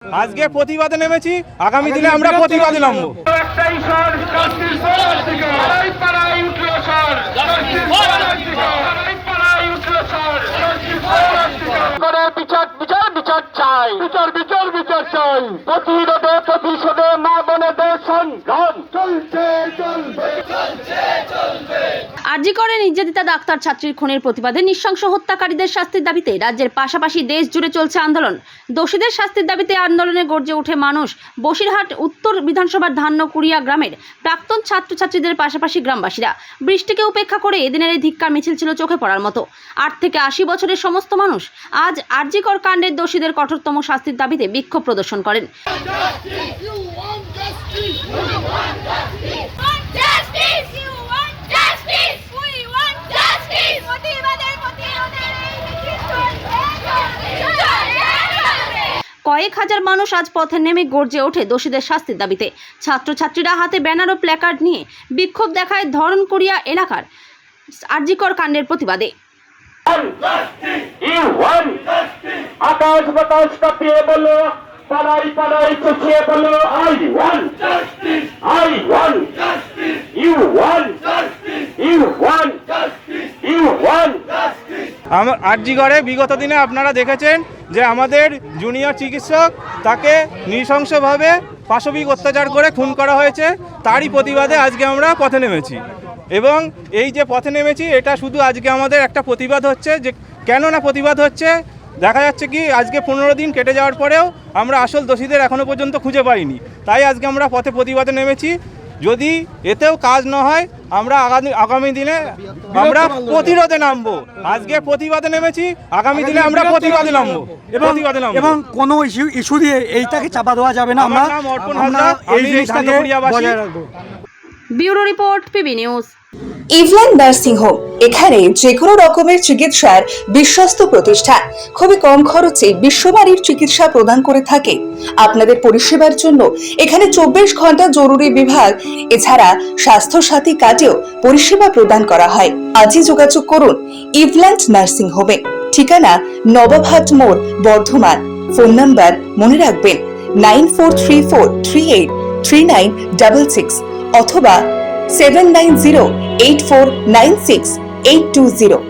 আজকে প্রতিবাদে নেমেছি, আগামী দিনে আমরা প্রতিবাদে নামবো। প্রতিশোধে মা বোনেদের সংগ্রাম চলছে চলবে। আরজি করে নির্যাতিতা ডাক্তার ছাত্রীর খুনের প্রতিবাদে নৃশংস হত্যাকারীদের শাস্তির দাবিতে রাজ্যের পাশাপাশি দেশ জুড়ে চলছে আন্দোলন। দোষীদের শাস্তির দাবিতে আন্দোলনে গর্জে ওঠে মানুষ। বসিরহাট উত্তর বিধানসভার ধান্যকুড়িয়া গ্রামের প্রাক্তন ছাত্রছাত্রীদের পাশাপাশি গ্রামবাসীরা। বৃষ্টিকে উপেক্ষা করে এদিনের এই ধিক্কার মিছিল ছিল চোখে পড়ার মতো। 8 থেকে 80 বছরের সমস্ত মানুষ আজ আরজি কর কাণ্ডের দোষীদের কঠোরতম শাস্তির দাবিতে বিক্ষোভ প্রদর্শন করেন। কয়েক হাজার মানুষ আজ পথে নেমে গর্জে ওঠে দোষীদের শাস্তির দাবিতে। ছাত্রছাত্রীরা হাতে ব্যানার ও প্ল্যাকার্ড নিয়ে বিক্ষোভ দেখায় ধরনকুড়িয়া এলাকার আরজি কর কাণ্ডের প্রতিবাদে। আকাশ বাতাস কাঁপিয়ে বলো, পাড়াই পাড়াই চুচিয়ে বলো, I want justice, I want justice, you want justice, you want justice, you want justice. RG করে বিগত দিনে আপনারা দেখেছেন যে আমাদের জুনিয়র চিকিৎসক তাকে নৃশংসভাবে পাশবিক অত্যাচার করে খুন করা হয়েছে। তারই প্রতিবাদে আজকে আমরা পথে নেমেছি এবং এই যে পথে নেমেছি এটা শুধু আজকে আমাদের একটা প্রতিবাদ হচ্ছে। যে কেন না প্রতিবাদ হচ্ছে, দেখা যাচ্ছে কি আজকে 15 দিন কেটে যাওয়ার পরেও আমরা আসল দোষীদের এখনও পর্যন্ত খুঁজে পাইনি। তাই আজকে আমরা পথে প্রতিবাদে নেমেছি। যদি এতেও কাজ না হয় আমরা আগামী দিনে আমরা প্রতিরোধে নামবো। আজকে প্রতিবাদে নেমেছি, আগামী দিনে আমরা প্রতিবাদে নামবো এবং কোনো ইস্যু দিয়ে এইটাকে চাপা দেওয়া যাবে না। আমরা এই জিনিসটাকে বজায় রাখবো। Bureau report, PB news. ইভল্যান্ড নার্সিং হোম, এখানে যে কোনো রকমের চিকিৎসার বিশ্বস্ত প্রতিষ্ঠান। খুবই কম খরচে বিশ্বমানের চিকিৎসা প্রদান করে থাকে। আপনাদের পরিষেবার জন্য এখানে 24 ঘন্টা জরুরি বিভাগ, এছাড়া স্বাস্থ্য সাথী কার্ডেও পরিষেবা প্রদান করা হয়। আজই যোগাযোগ করুন ইভল্যান্ড নার্সিং হোমে। ঠিকানা নবাবহাট মোড়, বর্ধমান। ফোন নাম্বার মনে রাখবেন 9434383966 অথবা 7908496820।